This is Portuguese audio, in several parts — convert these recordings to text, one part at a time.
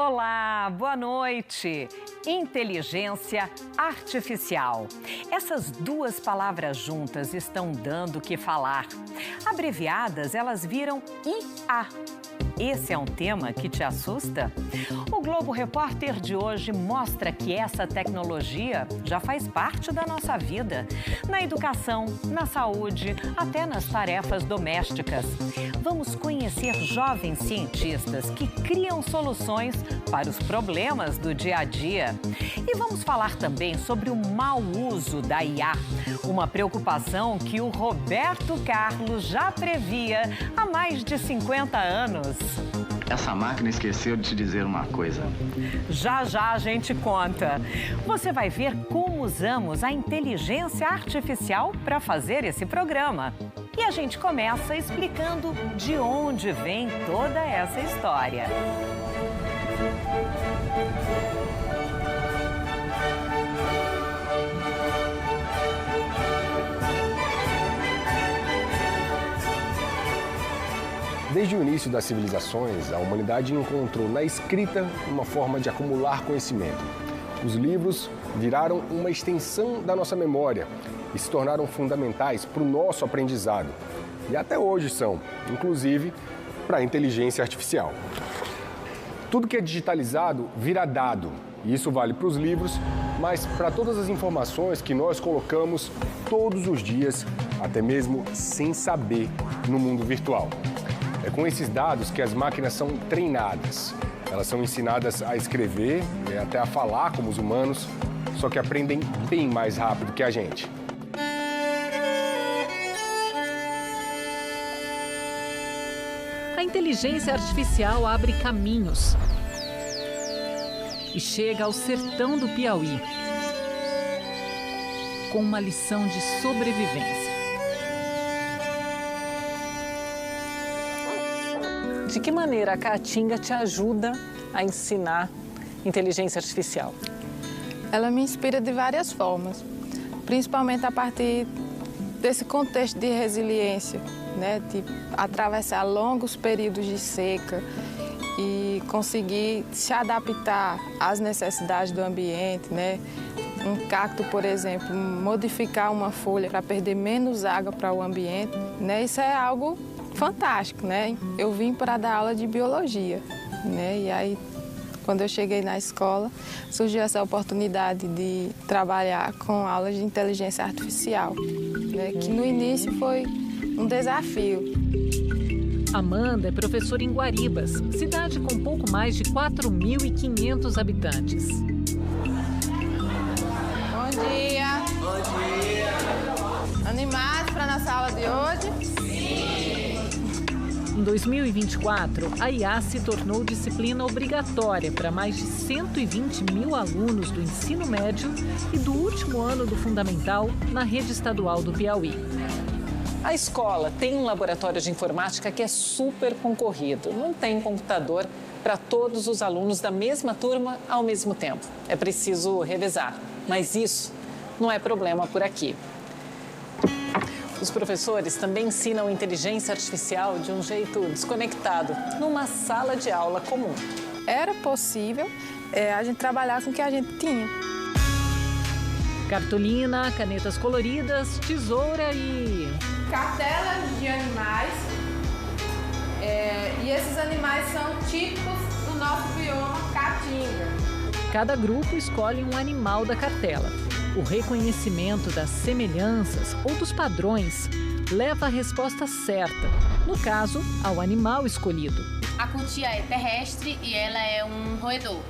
Olá, boa noite. Inteligência artificial. Essas duas palavras juntas estão dando o que falar. Abreviadas, elas viram IA. Esse é um tema que te assusta? O Globo Repórter de hoje mostra que essa tecnologia já faz parte da nossa vida. Na educação, na saúde, até nas tarefas domésticas. Vamos conhecer jovens cientistas que criam soluções para os problemas do dia a dia. E vamos falar também sobre o mau uso da IA, uma preocupação que o Roberto Carlos já previa há mais de 50 anos. Essa máquina esqueceu de te dizer uma coisa. Já já a gente conta. Você vai ver como usamos a inteligência artificial para fazer esse programa. E a gente começa explicando de onde vem toda essa história. Desde o início das civilizações, a humanidade encontrou na escrita uma forma de acumular conhecimento. Os livros viraram uma extensão da nossa memória e se tornaram fundamentais para o nosso aprendizado. E até hoje são, inclusive, para a inteligência artificial. Tudo que é digitalizado vira dado, e isso vale para os livros, mas para todas as informações que nós colocamos todos os dias, até mesmo sem saber, no mundo virtual. É com esses dados que as máquinas são treinadas. Elas são ensinadas a escrever e até a falar como os humanos, só que aprendem bem mais rápido que a gente. A inteligência artificial abre caminhos e chega ao sertão do Piauí com uma lição de sobrevivência. De que maneira a Caatinga te ajuda a ensinar inteligência artificial? Ela me inspira de várias formas, principalmente a partir desse contexto de resiliência, né? De atravessar longos períodos de seca e conseguir se adaptar às necessidades do ambiente, né? Um cacto, por exemplo, modificar uma folha para perder menos água para o ambiente, né? Isso é algo fantástico, né? Eu vim para dar aula de biologia, né? E aí, quando eu cheguei na escola, surgiu essa oportunidade de trabalhar com aulas de inteligência artificial, né? Que no início foi um desafio. Amanda é professora em Guaribas, cidade com pouco mais de 4.500 habitantes. Bom dia! Bom dia! Animados para a nossa aula de hoje? Em 2024, a IA se tornou disciplina obrigatória para mais de 120 mil alunos do ensino médio e do último ano do fundamental na rede estadual do Piauí. A escola tem um laboratório de informática que é super concorrido. Não tem computador para todos os alunos da mesma turma ao mesmo tempo. É preciso revezar, mas isso não é problema por aqui. Os professores também ensinam inteligência artificial de um jeito desconectado, numa sala de aula comum. Era possível a gente trabalhar com o que a gente tinha. Cartolina, canetas coloridas, tesoura e... cartelas de animais. E esses animais são típicos do nosso bioma Caatinga. Cada grupo escolhe um animal da cartela. O reconhecimento das semelhanças ou dos padrões leva à resposta certa, no caso, ao animal escolhido. A cutia é terrestre e ela é um roedor.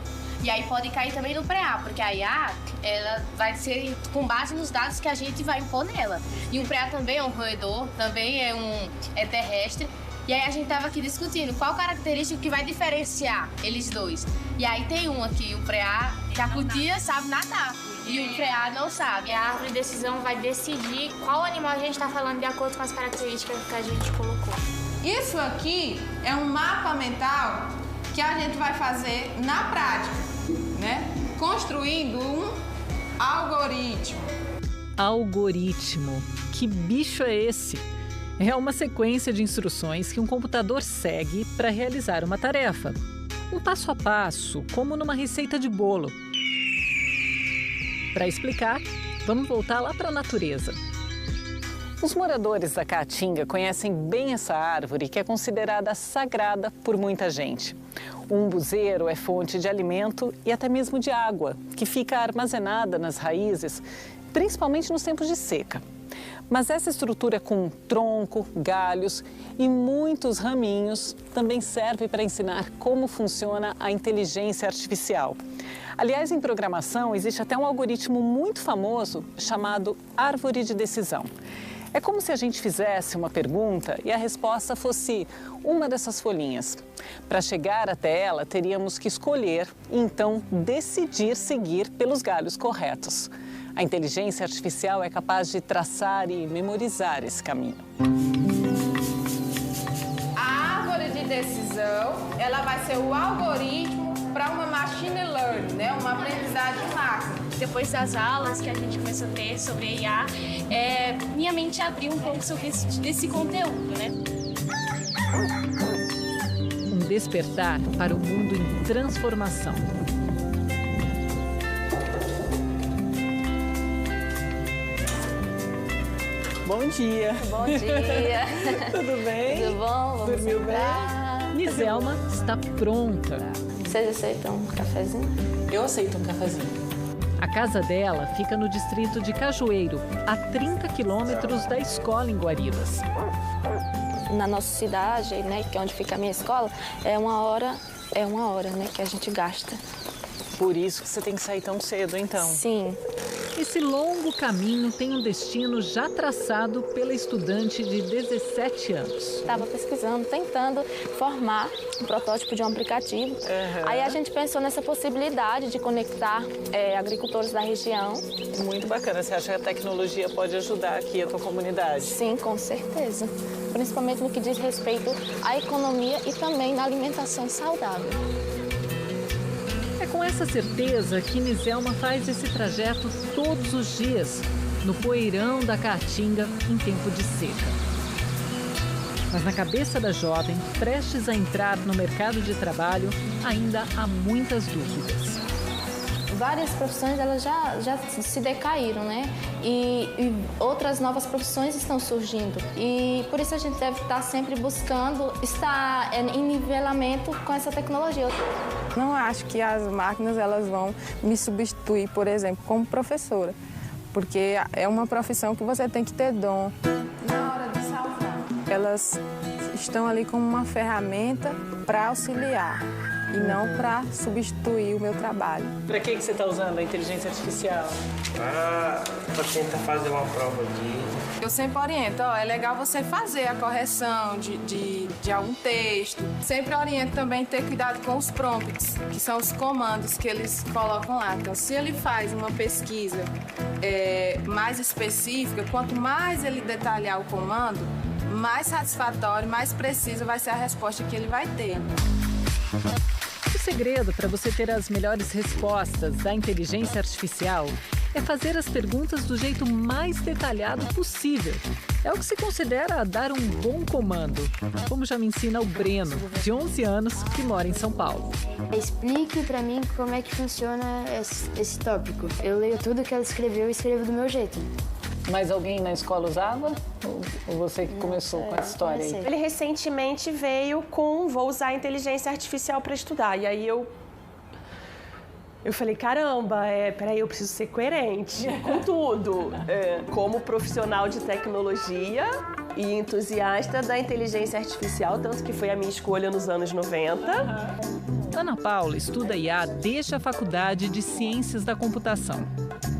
E aí pode cair também no pré-A, porque a IA ela vai ser com base nos dados que a gente vai impor nela. E o pré-A também é um roedor, também é terrestre. E aí a gente estava aqui discutindo qual característica que vai diferenciar eles dois. E aí tem um aqui, o pré-A, que a cutia sabe nadar. E o pré-A não sabe. A árvore de decisão vai decidir qual animal a gente está falando de acordo com as características que a gente colocou. Isso aqui é um mapa mental que a gente vai fazer na prática, né? Construindo um algoritmo. Algoritmo. Que bicho é esse? É uma sequência de instruções que um computador segue para realizar uma tarefa. Um passo a passo, como numa receita de bolo. Para explicar, vamos voltar lá para a natureza. Os moradores da Caatinga conhecem bem essa árvore que é considerada sagrada por muita gente. O umbuzeiro é fonte de alimento e até mesmo de água, que fica armazenada nas raízes, principalmente nos tempos de seca. Mas essa estrutura com tronco, galhos e muitos raminhos também serve para ensinar como funciona a inteligência artificial. Aliás, em programação existe até um algoritmo muito famoso chamado árvore de decisão. É como se a gente fizesse uma pergunta e a resposta fosse uma dessas folhinhas. Para chegar até ela, teríamos que escolher e então decidir seguir pelos galhos corretos. A inteligência artificial é capaz de traçar e memorizar esse caminho. A árvore de decisão, ela vai ser o algoritmo para uma machine learning, né? Uma aprendizagem máquina. Depois das aulas que a gente começou a ter sobre IA, minha mente abriu um pouco sobre esse conteúdo, né? Um despertar para o mundo em transformação. Bom dia. Bom dia. Tudo bem? Tudo bom? Vamos Dormiu bem? Niselma está pronta. Vocês aceitam um cafezinho? Eu aceito um cafezinho. A casa dela fica no distrito de Cajueiro, a 30 quilômetros da escola em Guaribas. Na nossa cidade, né, que é onde fica a minha escola, é uma hora, né, que a gente gasta. Por isso que você tem que sair tão cedo, então. Sim. Esse longo caminho tem um destino já traçado pela estudante de 17 anos. Estava pesquisando, tentando formar um protótipo de um aplicativo. Aí a gente pensou nessa possibilidade de conectar agricultores da região. Muito bacana. Você acha que a tecnologia pode ajudar aqui a tua comunidade? Sim, com certeza. Principalmente no que diz respeito à economia e também na alimentação saudável. É com essa certeza que Niselma faz esse trajeto todos os dias, no poeirão da Caatinga, em tempo de seca. Mas na cabeça da jovem, prestes a entrar no mercado de trabalho, ainda há muitas dúvidas. Várias profissões elas já se decaíram, né? E outras novas profissões estão surgindo. E por isso a gente deve estar sempre buscando estar em nivelamento com essa tecnologia. Não acho que as máquinas elas vão me substituir, por exemplo, como professora, porque é uma profissão que você tem que ter dom. Na hora de salvar, elas estão ali como uma ferramenta para auxiliar e não para substituir o meu trabalho. Para que você está usando a inteligência artificial? Para tentar fazer uma prova aqui. Eu sempre oriento, é legal você fazer a correção de algum texto. Sempre oriento também ter cuidado com os prompts, que são os comandos que eles colocam lá. Então, se ele faz uma pesquisa mais específica, quanto mais ele detalhar o comando, mais satisfatório, mais precisa vai ser a resposta que ele vai ter. O segredo para você ter as melhores respostas da inteligência artificial é fazer as perguntas do jeito mais detalhado possível. É o que se considera dar um bom comando, como já me ensina o Breno, de 11 anos, que mora em São Paulo. Explique para mim como é que funciona esse tópico. Eu leio tudo que ela escreveu e escrevo do meu jeito. Mas alguém na escola usava? Ou você que começou com essa história aí? Ele recentemente veio com vou usar a inteligência artificial para estudar. E aí eu falei, caramba, peraí, eu preciso ser coerente com tudo. Como profissional de tecnologia e entusiasta da inteligência artificial, tanto que foi a minha escolha nos anos 90. Ana Paula estuda IA desde a Faculdade de Ciências da Computação.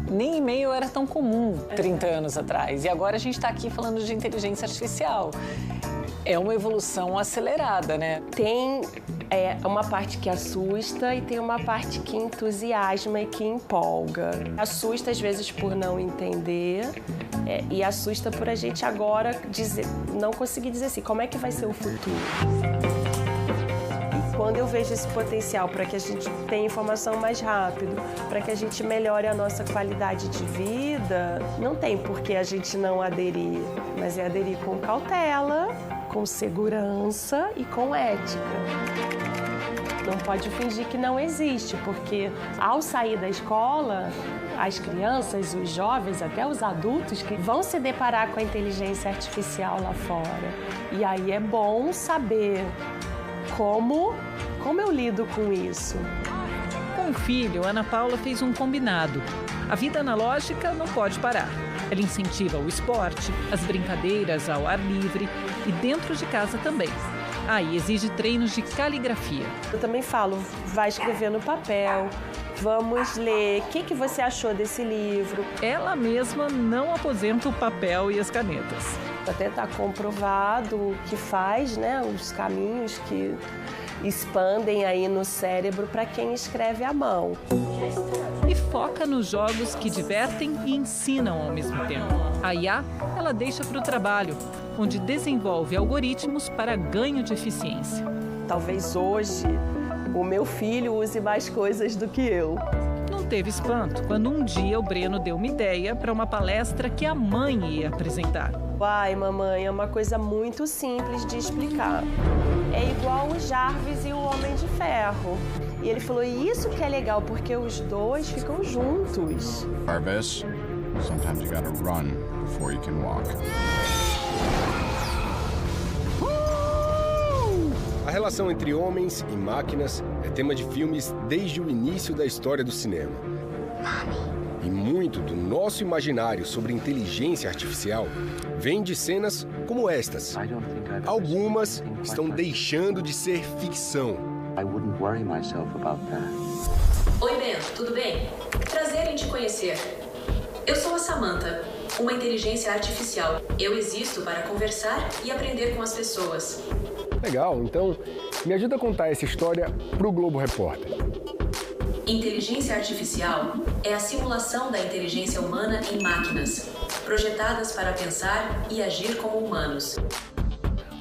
Nem e-mail era tão comum 30 anos atrás. E agora a gente está aqui falando de inteligência artificial. É uma evolução acelerada, né? Tem uma parte que assusta e tem uma parte que entusiasma e que empolga. Assusta às vezes por não entender e assusta por a gente agora não conseguir dizer assim, como é que vai ser o futuro? Quando eu vejo esse potencial para que a gente tenha informação mais rápido, para que a gente melhore a nossa qualidade de vida, não tem por que a gente não aderir, mas é aderir com cautela, com segurança e com ética. não pode fingir que não existe, porque ao sair da escola, as crianças, os jovens, até os adultos que vão se deparar com a inteligência artificial lá fora. E aí é bom saber como eu lido com isso. Com o filho, Ana Paula fez um combinado. A vida analógica não pode parar. Ela incentiva o esporte, as brincadeiras ao ar livre e dentro de casa também. E exige treinos de caligrafia. Eu também falo, vai escrever no papel, vamos ler, o que você achou desse livro? Ela mesma não aposenta o papel e as canetas. Até está comprovado que faz, né, os caminhos que expandem aí no cérebro para quem escreve à mão. E foca nos jogos que divertem e ensinam ao mesmo tempo. A IA, ela deixa para o trabalho, onde desenvolve algoritmos para ganho de eficiência. Talvez hoje o meu filho use mais coisas do que eu. Não teve espanto quando um dia o Breno deu uma ideia para uma palestra que a mãe ia apresentar. Ai, mamãe, é uma coisa muito simples de explicar. É igual o Jarvis e o Homem de Ferro. E ele falou, isso que é legal, porque os dois ficam juntos. Jarvis, sometimes you gotta run before you can walk. A relação entre homens e máquinas é tema de filmes desde o início da história do cinema. E muito do nosso imaginário sobre inteligência artificial vem de cenas como estas. Algumas estão deixando de ser ficção. Oi, Ben, tudo bem? Prazer em te conhecer. Eu sou a Samantha, uma inteligência artificial. Eu existo para conversar e aprender com as pessoas. Legal, então me ajuda a contar essa história para o Globo Repórter. Inteligência artificial é a simulação da inteligência humana em máquinas, projetadas para pensar e agir como humanos.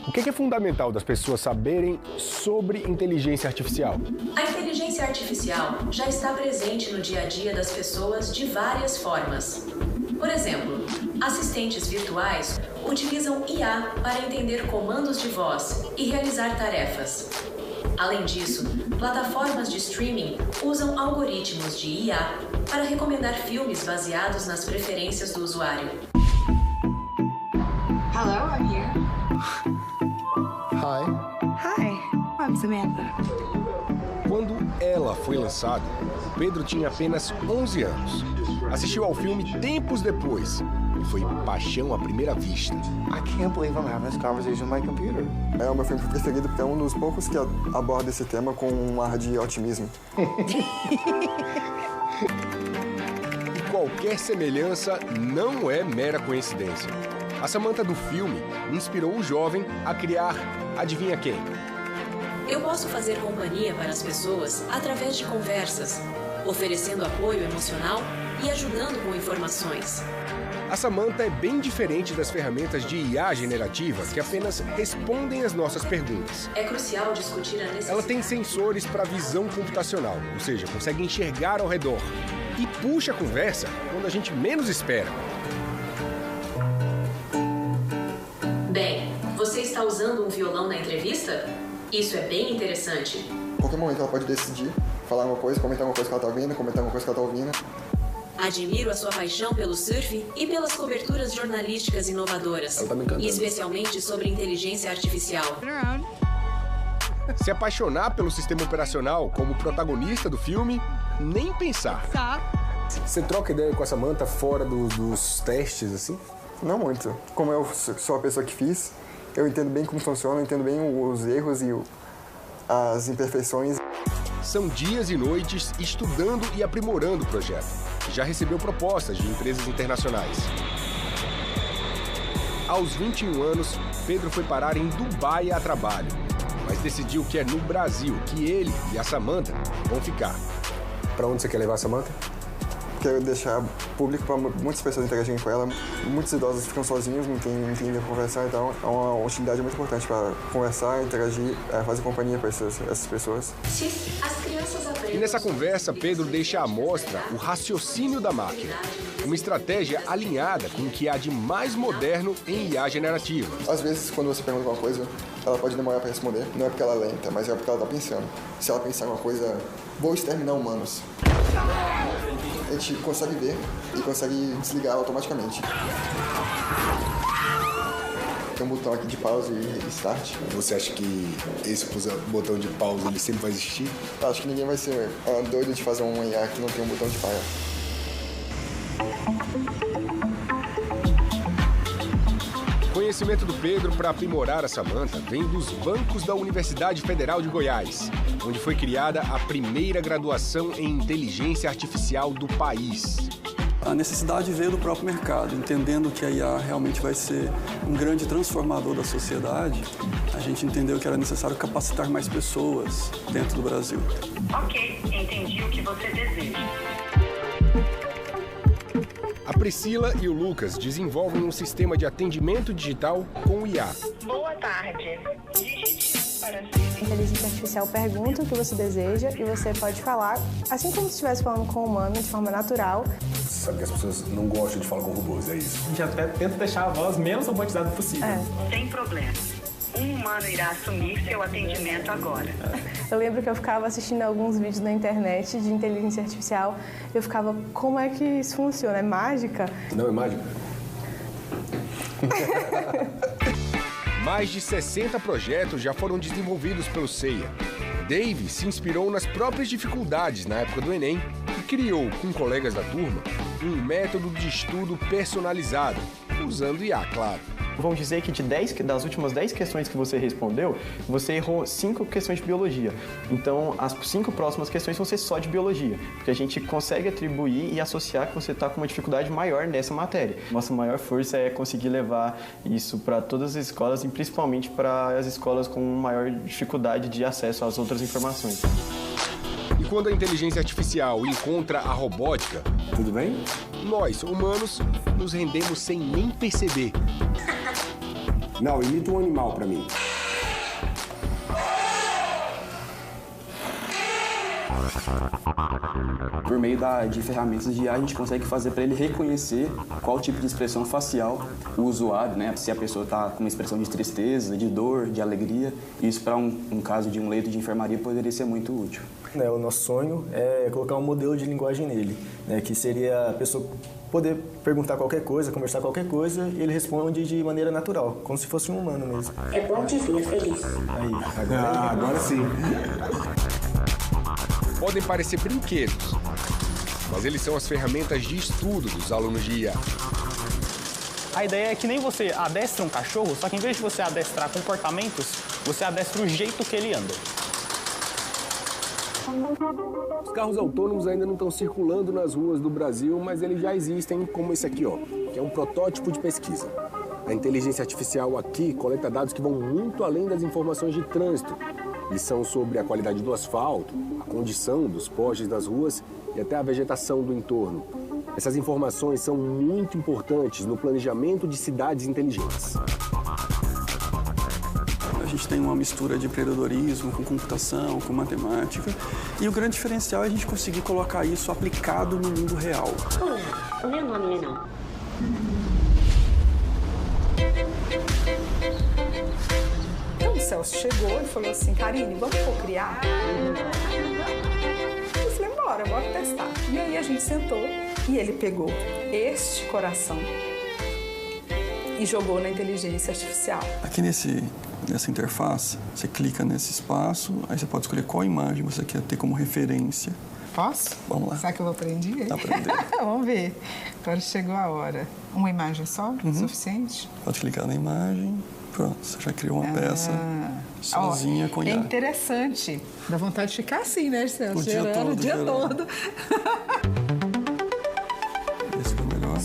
O que é fundamental das pessoas saberem sobre inteligência artificial? A inteligência artificial já está presente no dia a dia das pessoas de várias formas. Por exemplo, assistentes virtuais utilizam IA para entender comandos de voz e realizar tarefas. Além disso, plataformas de streaming usam algoritmos de IA para recomendar filmes baseados nas preferências do usuário. Hello, I'm here. Hi, I'm Samantha. Quando Ela foi lançado, Pedro tinha apenas 11 anos. Assistiu ao filme tempos depois e foi paixão à primeira vista. I can't believe I'm having this conversation with my computer. É o meu filme preferido porque é um dos poucos que aborda esse tema com um ar de otimismo. E qualquer semelhança não é mera coincidência. A Samantha do filme inspirou o jovem a criar adivinha quem? Eu posso fazer companhia para as pessoas através de conversas, oferecendo apoio emocional e ajudando com informações. A Samantha é bem diferente das ferramentas de IA generativa que apenas respondem às nossas perguntas. É crucial discutir a necessidade. Ela tem sensores para visão computacional, ou seja, consegue enxergar ao redor e puxa a conversa quando a gente menos espera. Bem, você está usando um violão na entrevista? Isso é bem interessante. A qualquer momento ela pode decidir, falar uma coisa, comentar uma coisa que ela está vendo, comentar uma coisa que ela está ouvindo. Admiro a sua paixão pelo surf e pelas coberturas jornalísticas inovadoras, ela tá me encantando. Especialmente sobre inteligência artificial. Se apaixonar pelo sistema operacional como protagonista do filme, nem pensar. Você troca ideia com a Samantha fora dos testes, assim? Não muito. Como eu sou a pessoa que fiz, eu entendo bem como funciona, eu entendo bem os erros e as imperfeições. São dias e noites estudando e aprimorando o projeto. Já recebeu propostas de empresas internacionais. Aos 21 anos, Pedro foi parar em Dubai a trabalho, mas decidiu que é no Brasil que ele e a Samantha vão ficar. Para onde você quer levar a Samantha? quero deixar público para muitas pessoas interagirem com ela. Muitos idosos ficam sozinhos, não tem ninguém para conversar, então é uma utilidade muito importante para conversar, interagir, fazer companhia para essas pessoas. E nessa conversa, Pedro deixa à mostra o raciocínio da máquina, uma estratégia alinhada com o que há de mais moderno em IA generativa. Às vezes, quando você pergunta alguma coisa, ela pode demorar para responder. Não é porque ela é lenta, mas é porque ela está pensando. Se ela pensar em uma coisa, vou exterminar humanos, a gente consegue ver e consegue desligar automaticamente. Tem um botão aqui de pause e start. Você acha que esse botão de pausa ele sempre vai existir? Acho que ninguém vai ser doido de fazer um IA que não tem um botão de pausa. O conhecimento do Pedro para aprimorar a Samantha vem dos bancos da Universidade Federal de Goiás, onde foi criada a primeira graduação em inteligência artificial do país. A necessidade veio do próprio mercado, entendendo que a IA realmente vai ser um grande transformador da sociedade. A gente entendeu que era necessário capacitar mais pessoas dentro do Brasil. Ok, entendi o que você deseja. A Priscila e o Lucas desenvolvem um sistema de atendimento digital com IA. Boa tarde. Digite para A inteligência artificial pergunta o que você deseja e você pode falar, assim como se estivesse falando com um humano, de forma natural. Sabe que as pessoas não gostam de falar com robôs, é isso? A gente até tenta deixar a voz menos robotizada possível. Sem problema. Um humano irá assumir seu atendimento agora. Eu lembro que eu ficava assistindo alguns vídeos na internet de inteligência artificial e eu ficava, como é que isso funciona? É mágica? Não é mágica. Mais de 60 projetos já foram desenvolvidos pelo CEIA. Dave se inspirou nas próprias dificuldades na época do Enem e criou, com colegas da turma, um método de estudo personalizado, usando IA, claro. Vamos dizer que das últimas 10 questões que você respondeu, você errou 5 questões de biologia. Então, as 5 próximas questões vão ser só de biologia, porque a gente consegue atribuir e associar que você está com uma dificuldade maior nessa matéria. Nossa maior força é conseguir levar isso para todas as escolas e principalmente para as escolas com maior dificuldade de acesso às outras informações. E quando a inteligência artificial encontra a robótica, tudo bem? Nós, humanos, nos rendemos sem nem perceber. Não, imita um animal pra mim. Por meio de ferramentas de IA, a gente consegue fazer para ele reconhecer qual tipo de expressão facial o usuário, né? Se a pessoa está com uma expressão de tristeza, de dor, de alegria. Isso, para um caso de um leito de enfermaria, poderia ser muito útil. O nosso sonho é colocar um modelo de linguagem nele, né? Que seria a pessoa poder perguntar qualquer coisa, conversar qualquer coisa, e ele responde de maneira natural, como se fosse um humano mesmo. É bom te ver feliz. Aí, agora sim. Podem parecer brinquedos, mas eles são as ferramentas de estudo dos alunos de IA. A ideia é que nem você adestra um cachorro, só que em vez de você adestrar comportamentos, você adestra o jeito que ele anda. Os carros autônomos ainda não estão circulando nas ruas do Brasil, mas eles já existem, como esse aqui, ó, que é um protótipo de pesquisa. A inteligência artificial aqui coleta dados que vão muito além das informações de trânsito. Eles são sobre a qualidade do asfalto, a condição dos postes das ruas e até a vegetação do entorno. Essas informações são muito importantes no planejamento de cidades inteligentes. A gente tem uma mistura de empreendedorismo com computação, com matemática. E o grande diferencial é a gente conseguir colocar isso aplicado no mundo real. Olá, o meu nome é não. Então o Celso chegou e falou assim, Karine, vamos cocriar? Eu falei, bora testar. E aí a gente sentou e ele pegou este coração e jogou na inteligência artificial. Aqui nessa interface, você clica nesse espaço, aí você pode escolher qual imagem você quer ter como referência. Posso? Vamos lá. Será que eu vou aprender? Aprender. Vamos ver. Agora chegou a hora. Uma imagem só? Suficiente? Pode clicar na imagem. Pronto, você já criou uma peça sozinha com IA. É interessante. Dá vontade de ficar assim, né, Celso? O dia todo. O dia todo. Esse ficou melhor?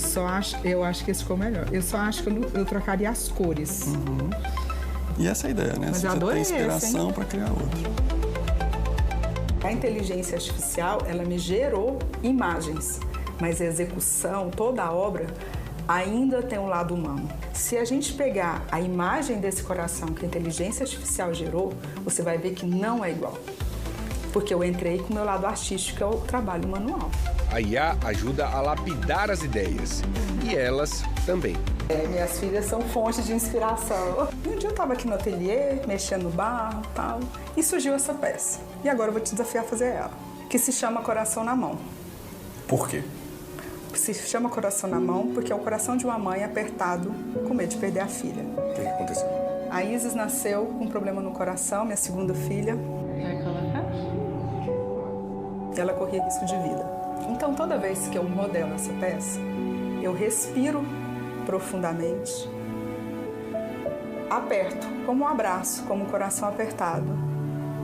Eu acho que esse ficou melhor. Eu só acho que eu trocaria as cores. Uhum. E essa é a ideia, né? Mas você já tem inspiração para criar outro. A inteligência artificial, ela me gerou imagens. mas a execução, toda a obra, ainda tem um lado humano. Se a gente pegar a imagem desse coração que a inteligência artificial gerou, você vai ver que não é igual. Porque eu entrei com o meu lado artístico, que é o trabalho manual. A IA ajuda a lapidar as ideias e elas também. Minhas filhas são fonte de inspiração. Um dia eu estava aqui no ateliê, mexendo no barro e tal, e surgiu essa peça. E agora eu vou te desafiar a fazer ela, que se chama Coração na Mão. Por quê? Se chama Coração na Mão porque é o coração de uma mãe apertado com medo de perder a filha. O que aconteceu? A Isis nasceu com um problema no coração, minha segunda filha. Quer colocar? Ela corria risco de vida. Então, toda vez que eu modelo essa peça, eu respiro profundamente, aperto, como um abraço, como um coração apertado.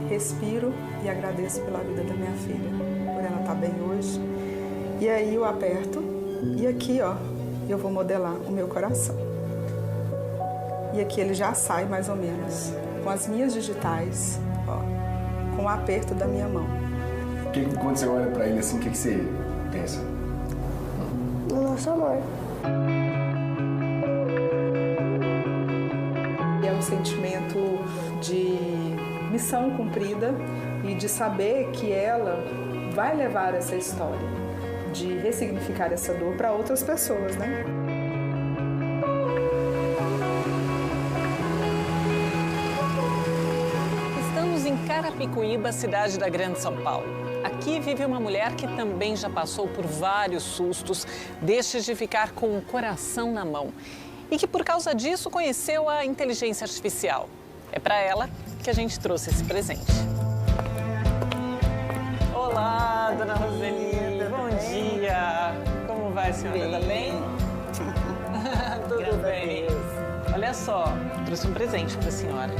Respiro e agradeço pela vida da minha filha, por ela estar bem hoje. E aí eu aperto e aqui, ó, eu vou modelar o meu coração. E aqui ele já sai mais ou menos, com as minhas digitais, ó, com o aperto da minha mão. Quando você olha pra ele assim, o que você pensa? No nosso amor. É um sentimento de missão cumprida e de saber que ela vai levar essa história, de ressignificar essa dor para outras pessoas, né? Estamos em Carapicuíba, cidade da Grande São Paulo. Aqui vive uma mulher que também já passou por vários sustos, destes de ficar com o coração na mão. E que, por causa disso, conheceu a inteligência artificial. É para ela que a gente trouxe esse presente. Olá, dona Roseli. Bom dia. Como vai, senhora? Tá bem? Tudo bem. Olha só, trouxe um presente para a senhora.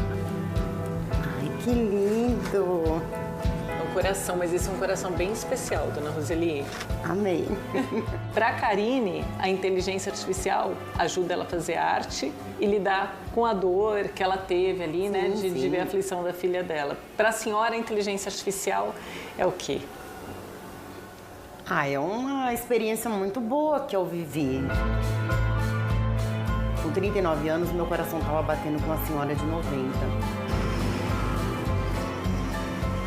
Ai, que lindo. Um coração, mas esse é um coração bem especial, dona Roseli. Amei. Para a Karine, a inteligência artificial ajuda ela a fazer arte e lidar com a dor que ela teve ali, né, de ver a aflição da filha dela. Para a senhora, a inteligência artificial é o quê? É uma experiência muito boa que eu vivi. Com 39 anos, meu coração estava batendo com uma senhora de 90.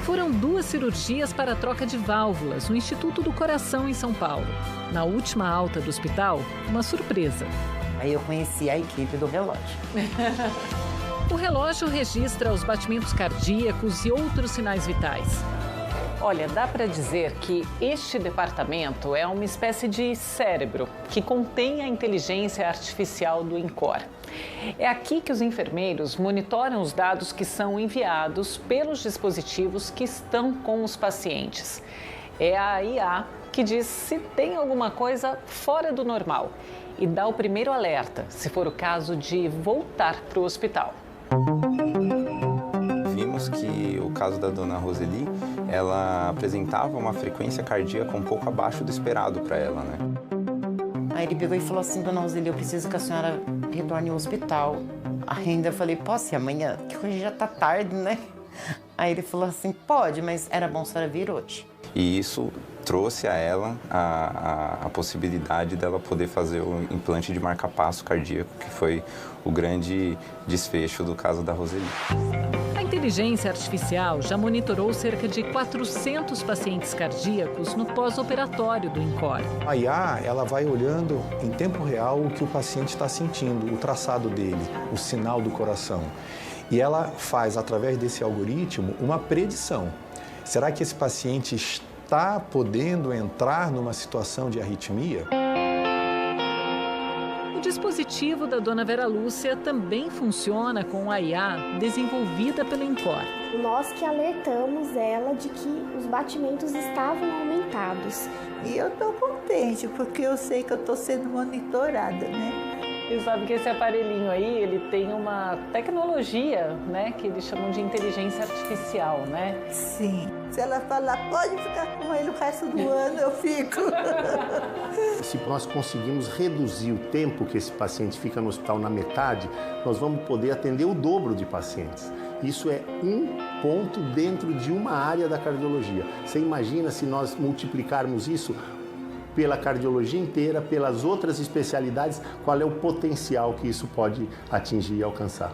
Foram 2 cirurgias para a troca de válvulas no Instituto do Coração, em São Paulo. Na última alta do hospital, uma surpresa. Aí eu conheci a equipe do relógio. O relógio registra os batimentos cardíacos e outros sinais vitais. Olha, dá para dizer que este departamento é uma espécie de cérebro que contém a inteligência artificial do INCOR. É aqui que os enfermeiros monitoram os dados que são enviados pelos dispositivos que estão com os pacientes. É a IA que diz se tem alguma coisa fora do normal e dá o primeiro alerta, se for o caso de voltar para o hospital. Vimos que o caso da dona Roseli, ela apresentava uma frequência cardíaca um pouco abaixo do esperado para ela, né? Aí ele pegou e falou assim, dona Roseli, eu preciso que a senhora retorne ao hospital. Ainda falei, posso ir amanhã? Que hoje já tá tarde, né? Aí ele falou assim, pode, mas era bom a senhora vir hoje. E isso trouxe a ela a possibilidade dela poder fazer o implante de marca-passo cardíaco, que foi o grande desfecho do caso da Roseli. A inteligência artificial já monitorou cerca de 400 pacientes cardíacos no pós-operatório do INCOR. A IA, ela vai olhando em tempo real o que o paciente está sentindo, o traçado dele, o sinal do coração. E ela faz, através desse algoritmo, uma predição. Será que esse paciente está podendo entrar numa situação de arritmia? O dispositivo da dona Vera Lúcia também funciona com a IA desenvolvida pelo INCOR. Nós que alertamos ela de que os batimentos estavam aumentados. E eu estou contente, porque eu sei que eu estou sendo monitorada, né? E sabe que esse aparelhinho aí, ele tem uma tecnologia, né, que eles chamam de inteligência artificial, né? Sim. Se ela falar, pode ficar com ele o resto do ano, eu fico. Se nós conseguimos reduzir o tempo que esse paciente fica no hospital na metade, nós vamos poder atender o dobro de pacientes. Isso é um ponto dentro de uma área da cardiologia. Você imagina se nós multiplicarmos isso pela cardiologia inteira, pelas outras especialidades, qual é o potencial que isso pode atingir e alcançar.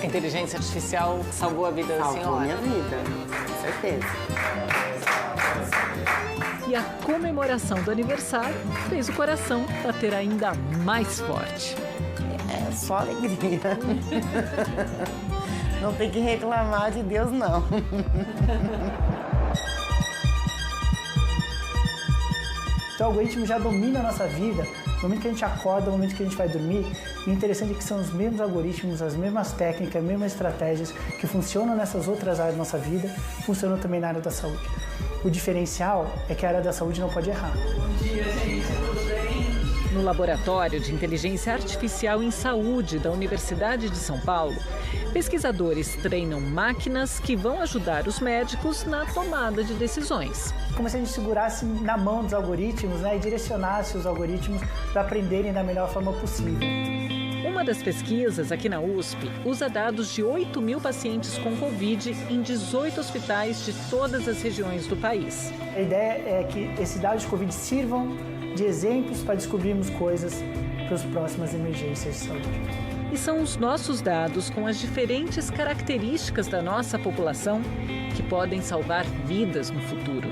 A inteligência artificial salvou a vida da senhora? Salvou minha vida, com certeza. E a comemoração do aniversário fez o coração bater ainda mais forte. É só alegria. Não tem que reclamar de Deus, não. Então, o algoritmo já domina a nossa vida, no momento que a gente acorda, no momento que a gente vai dormir. E o interessante é que são os mesmos algoritmos, as mesmas técnicas, as mesmas estratégias que funcionam nessas outras áreas da nossa vida, funcionam também na área da saúde. O diferencial é que a área da saúde não pode errar. Bom dia, gente. Tudo bem? No Laboratório de Inteligência Artificial em Saúde da Universidade de São Paulo, pesquisadores treinam máquinas que vão ajudar os médicos na tomada de decisões. Como se a gente segurasse na mão dos algoritmos, né, e direcionasse os algoritmos para aprenderem da melhor forma possível. Uma das pesquisas aqui na USP usa dados de 8.000 pacientes com Covid em 18 hospitais de todas as regiões do país. A ideia é que esses dados de Covid sirvam de exemplos para descobrirmos coisas para as próximas emergências de saúde. E são os nossos dados com as diferentes características da nossa população que podem salvar vidas no futuro.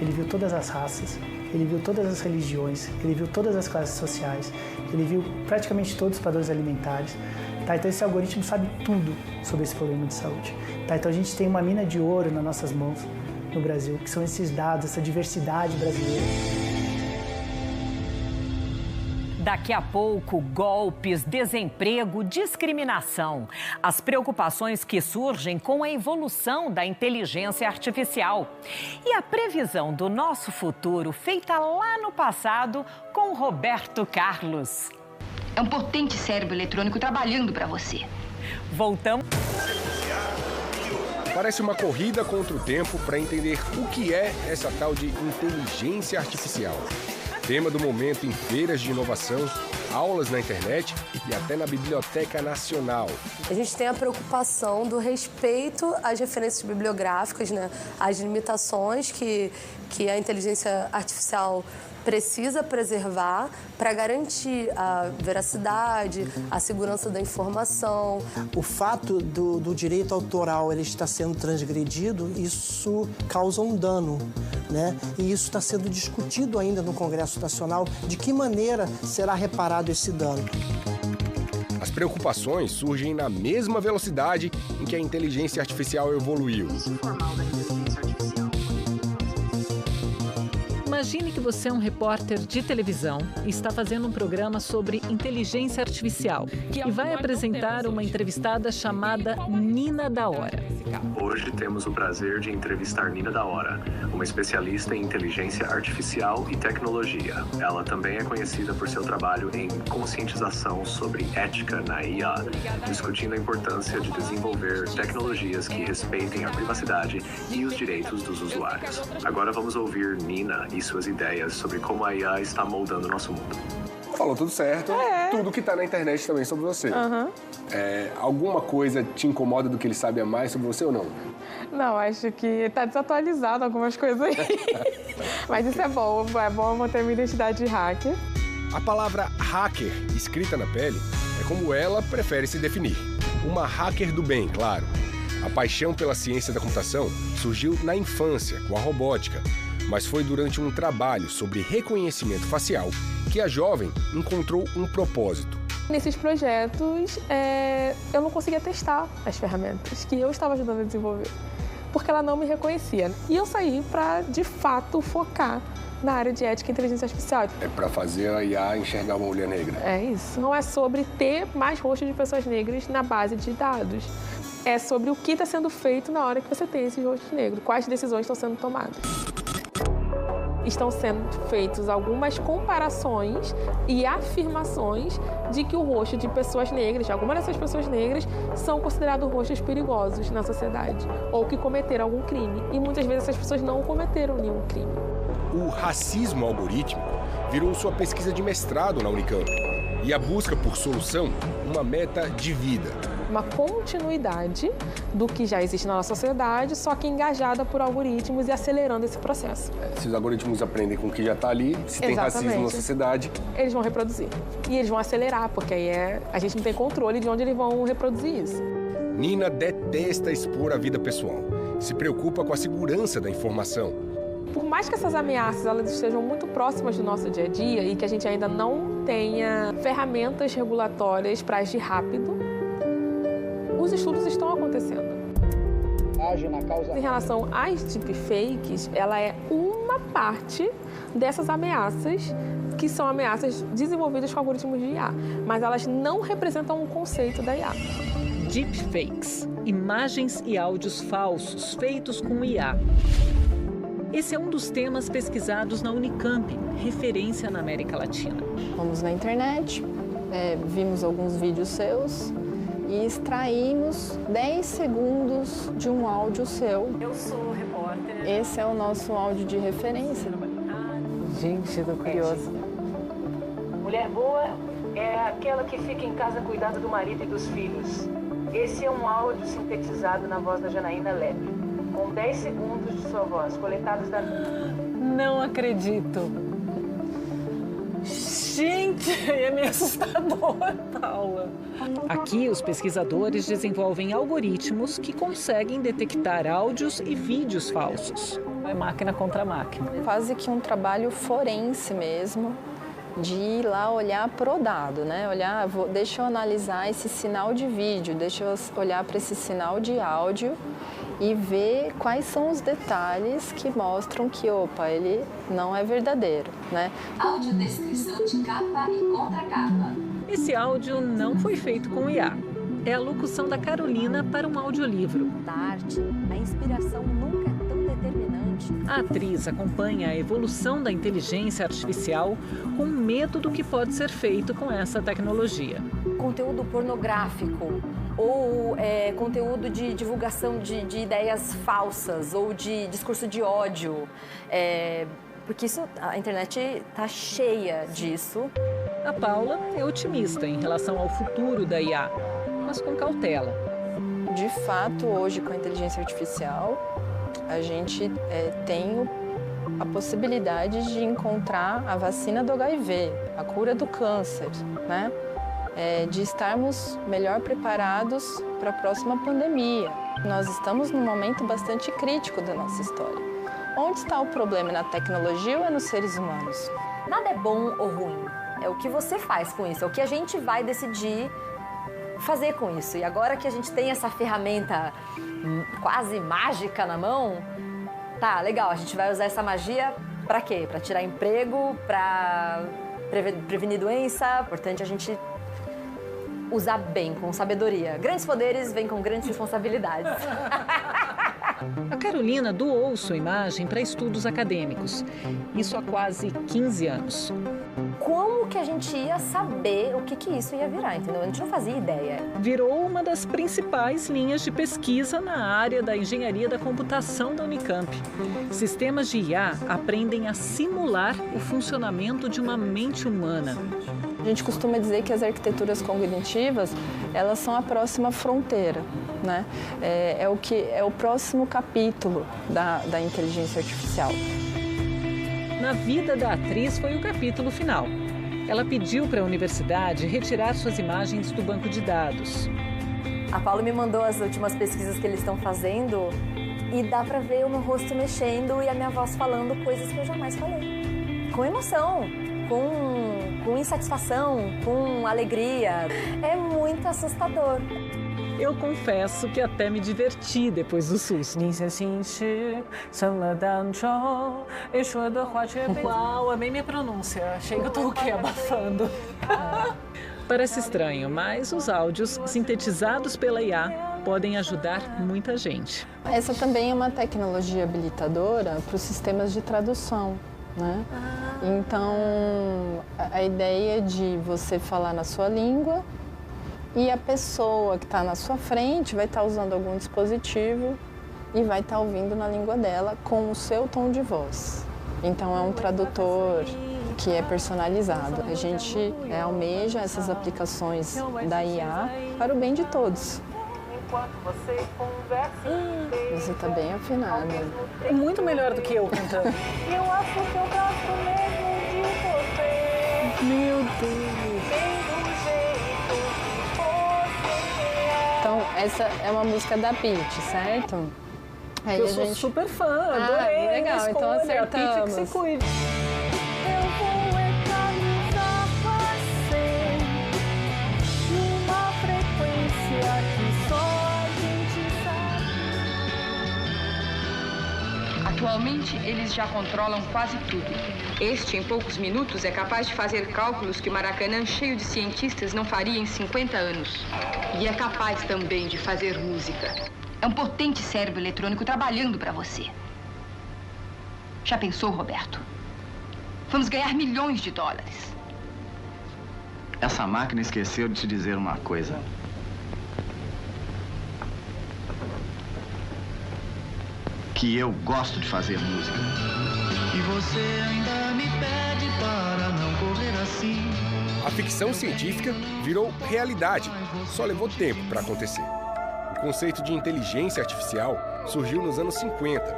Ele viu todas as raças, ele viu todas as religiões, ele viu todas as classes sociais, ele viu praticamente todos os padrões alimentares. Tá? Então esse algoritmo sabe tudo sobre esse problema de saúde. Tá? Então a gente tem uma mina de ouro nas nossas mãos no Brasil, que são esses dados, essa diversidade brasileira. Daqui a pouco, golpes, desemprego, discriminação. As preocupações que surgem com a evolução da inteligência artificial. E a previsão do nosso futuro feita lá no passado com Roberto Carlos. É um potente cérebro eletrônico trabalhando para você. Voltamos. Parece uma corrida contra o tempo para entender o que é essa tal de inteligência artificial. Tema do momento em feiras de inovação, aulas na internet e até na Biblioteca Nacional. A gente tem a preocupação do respeito às referências bibliográficas, né? Às limitações que a inteligência artificial precisa preservar para garantir a veracidade, a segurança da informação. O fato do direito autoral ele está sendo transgredido, isso causa um dano, né? E isso está sendo discutido ainda no Congresso Nacional, de que maneira será reparado esse dano. As preocupações surgem na mesma velocidade em que a inteligência artificial evoluiu. Imagine que você é um repórter de televisão e está fazendo um programa sobre inteligência artificial e vai apresentar uma entrevistada chamada Nina da Hora. Hoje temos o prazer de entrevistar Nina da Hora, uma especialista em inteligência artificial e tecnologia. Ela também é conhecida por seu trabalho em conscientização sobre ética na IA, discutindo a importância de desenvolver tecnologias que respeitem a privacidade e os direitos dos usuários. Agora vamos ouvir Nina e suas ideias sobre como a IA está moldando o nosso mundo. Falou tudo certo, tudo que está na internet também sobre você. Alguma coisa te incomoda do que ele sabe a mais sobre você ou não? Não, acho que está desatualizado algumas coisas aí. Mas isso é bom manter minha identidade de hacker. A palavra hacker, escrita na pele, é como ela prefere se definir. Uma hacker do bem, claro. A paixão pela ciência da computação surgiu na infância, com a robótica. Mas foi durante um trabalho sobre reconhecimento facial que a jovem encontrou um propósito. Nesses projetos, eu não conseguia testar as ferramentas que eu estava ajudando a desenvolver, porque ela não me reconhecia. E eu saí para, de fato, focar na área de ética e inteligência artificial. É para fazer a IA enxergar uma mulher negra. É isso. Não é sobre ter mais rostos de pessoas negras na base de dados. É sobre o que está sendo feito na hora que você tem esses rostos negros, quais decisões estão sendo tomadas. Estão sendo feitas algumas comparações e afirmações de que o rosto de pessoas negras, algumas dessas pessoas negras, são considerados rostos perigosos na sociedade ou que cometeram algum crime. E muitas vezes essas pessoas não cometeram nenhum crime. O racismo algorítmico virou sua pesquisa de mestrado na Unicamp e a busca por solução uma meta de vida. uma continuidade do que já existe na nossa sociedade, só que engajada por algoritmos e acelerando esse processo. Se os algoritmos aprendem com o que já está ali, se tem racismo na sociedade... Eles vão reproduzir. E eles vão acelerar, porque aí a gente não tem controle de onde eles vão reproduzir isso. Nina detesta expor a vida pessoal. Se preocupa com a segurança da informação. Por mais que essas ameaças elas estejam muito próximas do nosso dia a dia e que a gente ainda não tenha ferramentas regulatórias para agir rápido, os estudos estão acontecendo. Em relação às deepfakes, ela é uma parte dessas ameaças, que são ameaças desenvolvidas com algoritmos de IA, mas elas não representam um conceito da IA. Deepfakes, imagens e áudios falsos feitos com IA. Esse é um dos temas pesquisados na Unicamp, referência na América Latina. Fomos na internet, vimos alguns vídeos seus e extraímos 10 segundos de um áudio seu. Eu sou repórter. Esse é o nosso áudio de referência. Gente, tô curiosa. Mulher boa é aquela que fica em casa cuidando do marido e dos filhos. Esse é um áudio sintetizado na voz da Janaína Lepe, com 10 segundos de sua voz, coletados da... Não acredito. Gente, é meio assustador, Paula. Aqui, os pesquisadores desenvolvem algoritmos que conseguem detectar áudios e vídeos falsos. É máquina contra máquina. Quase que um trabalho forense mesmo, de ir lá olhar pro dado, né? Deixa eu analisar esse sinal de vídeo, deixa eu olhar para esse sinal de áudio e ver quais são os detalhes que mostram que, ele não é verdadeiro, né? Audiodescrição de capa e contracapa. Esse áudio não foi feito com IA. É a locução da Carolina para um audiolivro. Da arte, a inspiração nunca é tão determinante. A atriz acompanha a evolução da inteligência artificial com medo do que pode ser feito com essa tecnologia. Conteúdo pornográfico ou conteúdo de divulgação de ideias falsas ou de discurso de ódio. Porque a internet está cheia disso. A Paula é otimista em relação ao futuro da IA, mas com cautela. De fato, hoje, com a inteligência artificial, a gente tem a possibilidade de encontrar a vacina do HIV, a cura do câncer, né? De estarmos melhor preparados para a próxima pandemia. Nós estamos num momento bastante crítico da nossa história. Onde está o problema? Na tecnologia ou é nos seres humanos? Nada é bom ou ruim. É o que você faz com isso, é o que a gente vai decidir fazer com isso. E agora que a gente tem essa ferramenta quase mágica na mão, tá, legal, a gente vai usar essa magia para quê? Para tirar emprego, para prevenir doença. Importante a gente usar bem, com sabedoria. Grandes poderes vêm com grandes responsabilidades. A Carolina doou sua imagem para estudos acadêmicos. Isso há quase 15 anos. Como que a gente ia saber o que isso ia virar, entendeu? A gente não fazia ideia. Virou uma das principais linhas de pesquisa na área da engenharia da computação da Unicamp. Sistemas de IA aprendem a simular o funcionamento de uma mente humana. A gente costuma dizer que as arquiteturas cognitivas, elas são a próxima fronteira, né? É o próximo capítulo da inteligência artificial. Na vida da atriz foi o capítulo final. Ela pediu para a universidade retirar suas imagens do banco de dados. A Paula me mandou as últimas pesquisas que eles estão fazendo e dá para ver o meu rosto mexendo e a minha voz falando coisas que eu jamais falei. Com emoção, com insatisfação, com alegria. É muito assustador. Eu confesso que até me diverti depois do susto. Uau, amei minha pronúncia. Achei que eu tô o quê? Abafando. Parece estranho, mas os áudios sintetizados pela IA podem ajudar muita gente. Essa também é uma tecnologia habilitadora para os sistemas de tradução, né? Então, a ideia de você falar na sua língua e a pessoa que está na sua frente vai estar usando algum dispositivo e vai estar ouvindo na língua dela com o seu tom de voz. Então, é um tradutor que é personalizado. A gente almeja essas aplicações da IA para o bem de todos. Enquanto você conversa. Você tá bem afinada. É muito melhor do que eu cantando. Eu acho que eu gosto mesmo de você. Meu Deus. Então, essa é uma música da Pitty, certo? Aí eu sou super fã, adorei. Legal, então acertamos. A Pitty que se cuide. Eu vou eternizar você numa frequência que só a gente sabe. Atualmente, eles já controlam quase tudo. Este, em poucos minutos, é capaz de fazer cálculos que Maracanã, cheio de cientistas, não faria em 50 anos. E é capaz também de fazer música. É um potente cérebro eletrônico trabalhando para você. Já pensou, Roberto? Vamos ganhar milhões de dólares. Essa máquina esqueceu de te dizer uma coisa. Que eu gosto de fazer música. E você ainda me pede para não correr assim. A ficção científica virou realidade, só levou tempo para acontecer. O conceito de inteligência artificial surgiu nos anos 50.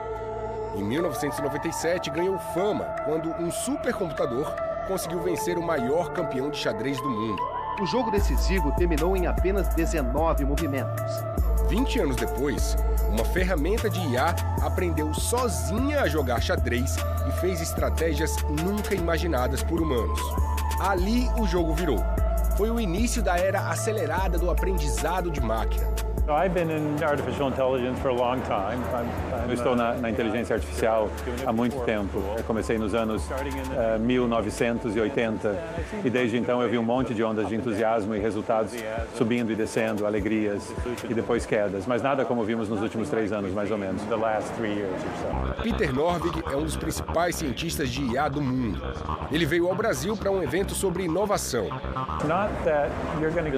Em 1997, ganhou fama quando um supercomputador conseguiu vencer o maior campeão de xadrez do mundo. O jogo decisivo terminou em apenas 19 movimentos. 20 anos depois, uma ferramenta de IA aprendeu sozinha a jogar xadrez e fez estratégias nunca imaginadas por humanos. Ali o jogo virou. Foi o início da era acelerada do aprendizado de máquina. I've been in artificial intelligence for a long time. Eu estou na inteligência artificial há muito tempo. Eu comecei nos anos 1980 e desde então eu vi um monte de ondas de entusiasmo e resultados subindo e descendo, alegrias e depois quedas. Mas nada como vimos nos últimos 3 anos, mais ou menos. The last 3 years or so. Peter Norvig é um dos principais cientistas de IA do mundo. Ele veio ao Brasil para um evento sobre inovação.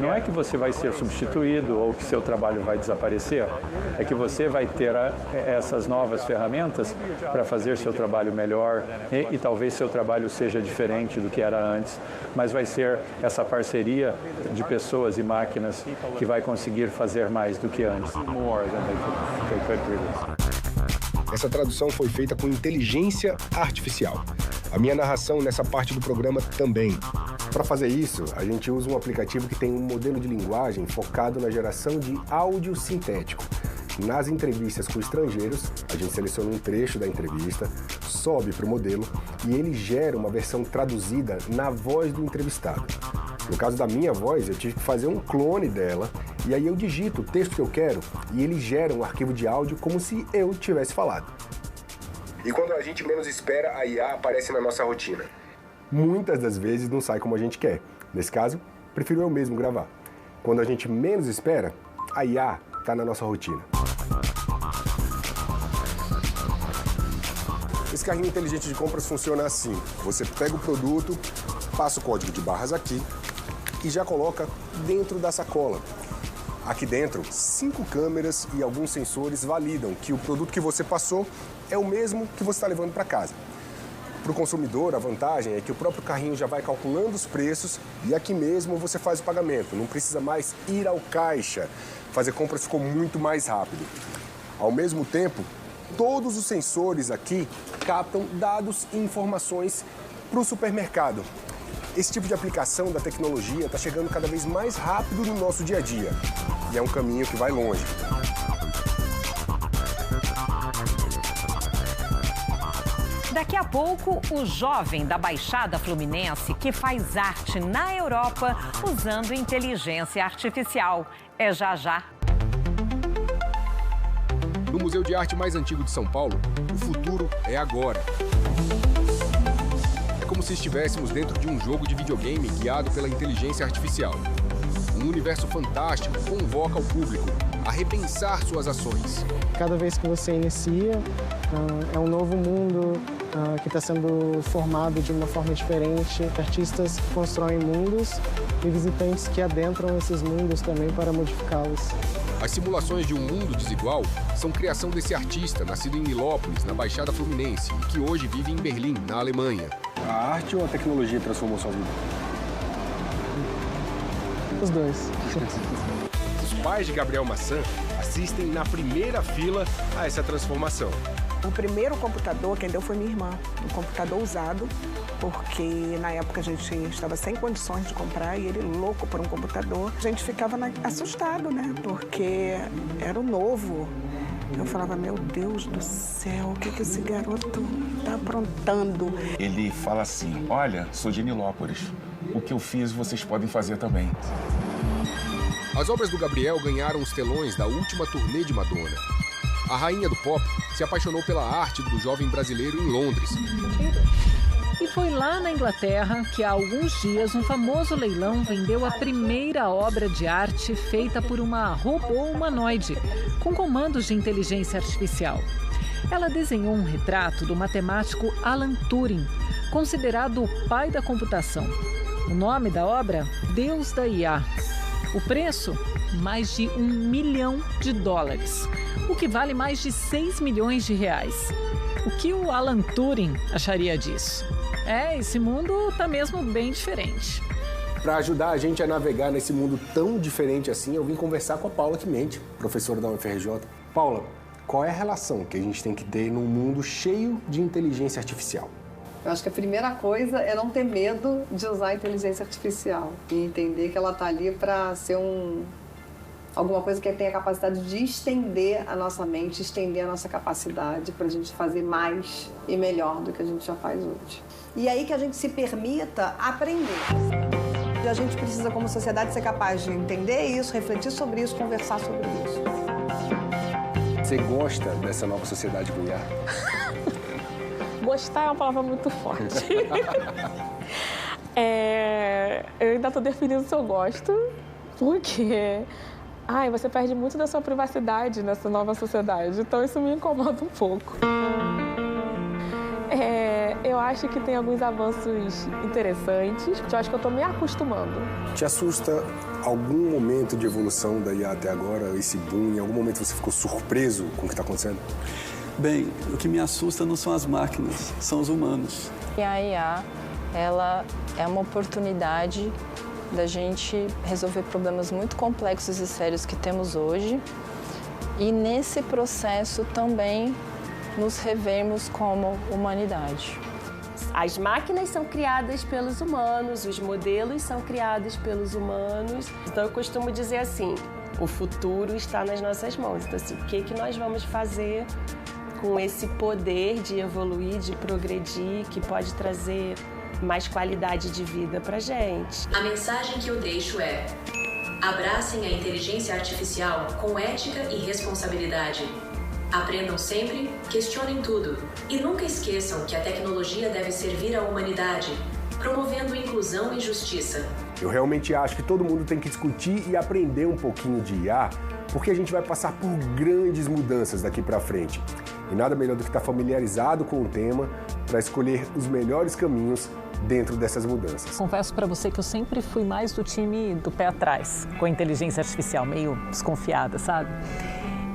Não é que você vai ser substituído ou que seu trabalho vai desaparecer, é que você vai ter essas novas ferramentas para fazer seu trabalho melhor e talvez seu trabalho seja diferente do que era antes, mas vai ser essa parceria de pessoas e máquinas que vai conseguir fazer mais do que antes. Essa tradução foi feita com inteligência artificial. A minha narração nessa parte do programa também. Para fazer isso, a gente usa um aplicativo que tem um modelo de linguagem focado na geração de áudio sintético. Nas entrevistas com estrangeiros, a gente seleciona um trecho da entrevista, sobe para o modelo e ele gera uma versão traduzida na voz do entrevistado. No caso da minha voz, eu tive que fazer um clone dela e aí eu digito o texto que eu quero e ele gera um arquivo de áudio como se eu tivesse falado. E quando a gente menos espera, a IA aparece na nossa rotina. Muitas das vezes não sai como a gente quer. Nesse caso, prefiro eu mesmo gravar. Quando a gente menos espera, a IA está na nossa rotina. Esse carrinho inteligente de compras funciona assim. Você pega o produto, passa o código de barras aqui e já coloca dentro da sacola. Aqui dentro, 5 câmeras e alguns sensores validam que o produto que você passou é o mesmo que você está levando para casa. Para o consumidor, a vantagem é que o próprio carrinho já vai calculando os preços e aqui mesmo você faz o pagamento. Não precisa mais ir ao caixa. Fazer compras ficou muito mais rápido. Ao mesmo tempo, todos os sensores aqui captam dados e informações para o supermercado. Esse tipo de aplicação da tecnologia está chegando cada vez mais rápido no nosso dia a dia. E é um caminho que vai longe. Daqui a pouco, o jovem da Baixada Fluminense que faz arte na Europa usando inteligência artificial. É já já. No Museu de Arte mais antigo de São Paulo, o futuro é agora. É como se estivéssemos dentro de um jogo de videogame guiado pela inteligência artificial. Um universo fantástico convoca o público a repensar suas ações. Cada vez que você inicia, é um novo mundo que está sendo formado de uma forma diferente. Artistas constroem mundos e visitantes que adentram esses mundos também para modificá-los. As simulações de um mundo desigual são criação desse artista, nascido em Nilópolis, na Baixada Fluminense, e que hoje vive em Berlim, na Alemanha. A arte ou a tecnologia transformou sua vida? Os dois. pais de Gabriel Maçã assistem na primeira fila a essa transformação. O primeiro computador quem deu foi minha irmã, um computador usado, porque na época a gente estava sem condições de comprar e ele louco por um computador. A gente ficava assustado, né? Porque era o novo. Eu falava, meu Deus do céu, o que esse garoto tá aprontando? Ele fala assim, olha, sou de Nilópolis, o que eu fiz vocês podem fazer também. As obras do Gabriel ganharam os telões da última turnê de Madonna. A rainha do pop se apaixonou pela arte do jovem brasileiro em Londres. E foi lá na Inglaterra que há alguns dias um famoso leilão vendeu a primeira obra de arte feita por uma robô humanoide, com comandos de inteligência artificial. Ela desenhou um retrato do matemático Alan Turing, considerado o pai da computação. O nome da obra? Deus da IA. O preço? Mais de $1 milhão, o que vale mais de 6 milhões de reais. O que o Alan Turing acharia disso? Esse mundo está mesmo bem diferente. Para ajudar a gente a navegar nesse mundo tão diferente assim, eu vim conversar com a Paula Quimente, professora da UFRJ. Paula, qual é a relação que a gente tem que ter num mundo cheio de inteligência artificial? Eu acho que a primeira coisa é não ter medo de usar a inteligência artificial e entender que ela está ali para ser alguma coisa que tenha a capacidade de estender a nossa mente, estender a nossa capacidade para a gente fazer mais e melhor do que a gente já faz hoje. E aí que a gente se permita aprender. E a gente precisa, como sociedade, ser capaz de entender isso, refletir sobre isso, conversar sobre isso. Você gosta dessa nova sociedade com IA? Gostar é uma palavra muito forte. Eu ainda estou definindo se eu gosto, porque você perde muito da sua privacidade nessa nova sociedade, então isso me incomoda um pouco. Eu acho que tem alguns avanços interessantes, eu acho que eu estou me acostumando. Te assusta algum momento de evolução da IA até agora, esse boom? Em algum momento você ficou surpreso com o que está acontecendo? Bem, o que me assusta não são as máquinas, são os humanos. E a IA, ela é uma oportunidade da gente resolver problemas muito complexos e sérios que temos hoje e nesse processo também nos revermos como humanidade. As máquinas são criadas pelos humanos, os modelos são criados pelos humanos. Então eu costumo dizer assim, o futuro está nas nossas mãos. Então assim, o que nós vamos fazer com esse poder de evoluir, de progredir, que pode trazer mais qualidade de vida pra gente. A mensagem que eu deixo é: abracem a inteligência artificial com ética e responsabilidade. Aprendam sempre, questionem tudo e nunca esqueçam que a tecnologia deve servir à humanidade, promovendo inclusão e justiça. Eu realmente acho que todo mundo tem que discutir e aprender um pouquinho de IA, porque a gente vai passar por grandes mudanças daqui para frente. E nada melhor do que estar familiarizado com o tema para escolher os melhores caminhos dentro dessas mudanças. Confesso para você que eu sempre fui mais do time do pé atrás, com a inteligência artificial, meio desconfiada, sabe?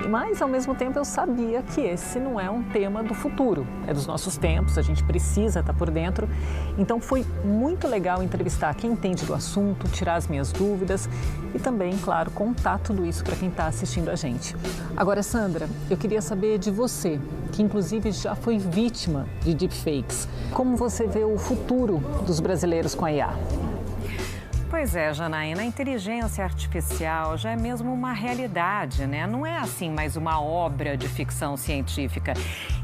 Mas, ao mesmo tempo, eu sabia que esse não é um tema do futuro, é dos nossos tempos, a gente precisa estar por dentro. Então, foi muito legal entrevistar quem entende do assunto, tirar as minhas dúvidas e também, claro, contar tudo isso para quem está assistindo a gente. Agora, Sandra, eu queria saber de você, que inclusive já foi vítima de deepfakes. Como você vê o futuro dos brasileiros com a IA? Pois é, Janaína, a inteligência artificial já é mesmo uma realidade, né? Não é assim mais uma obra de ficção científica.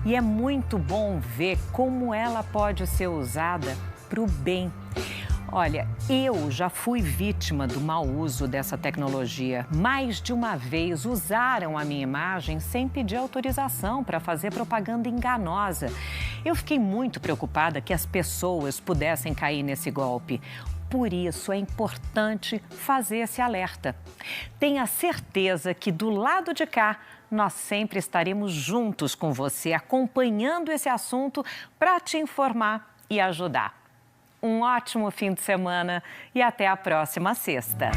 E é muito bom ver como ela pode ser usada para o bem. Olha, eu já fui vítima do mau uso dessa tecnologia. Mais de uma vez usaram a minha imagem sem pedir autorização para fazer propaganda enganosa. Eu fiquei muito preocupada que as pessoas pudessem cair nesse golpe. Por isso, é importante fazer esse alerta. Tenha certeza que do lado de cá, nós sempre estaremos juntos com você, acompanhando esse assunto para te informar e ajudar. Um ótimo fim de semana e até a próxima sexta.